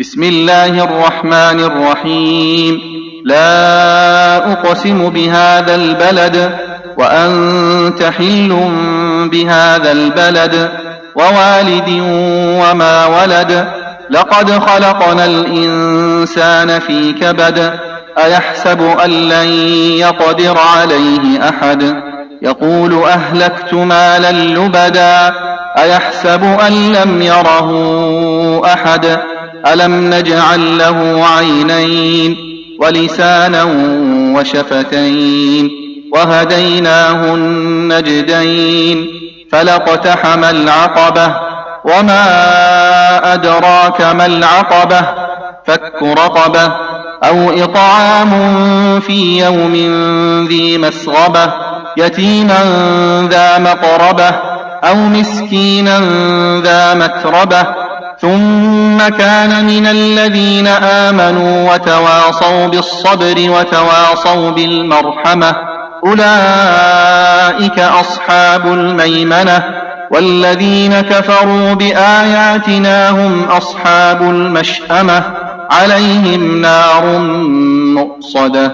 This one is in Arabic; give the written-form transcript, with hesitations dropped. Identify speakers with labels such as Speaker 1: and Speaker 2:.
Speaker 1: بسم الله الرحمن الرحيم. لا أقسم بهذا البلد وأنت حل بهذا البلد ووالد وما ولد. لقد خلقنا الإنسان في كبد. أيحسب أن لن يقدر عليه أحد. يقول أهلكت مالا لبدا. أيحسب أن لم يره أحد. ألم نجعل له عينين ولسانا وشفتين وهديناه النجدين. فلاقتحم العقبة وما أدراك ما العقبة. فك رقبة أو إطعام في يوم ذي مسغبة يتيما ذا مقربة أو مسكينا ذا متربة ثم كان من الذين آمنوا وتواصوا بالصبر وتواصوا بالمرحمة أولئك أصحاب الميمنة. والذين كفروا بآياتنا هم أصحاب المشأمة عليهم نار مؤصدة.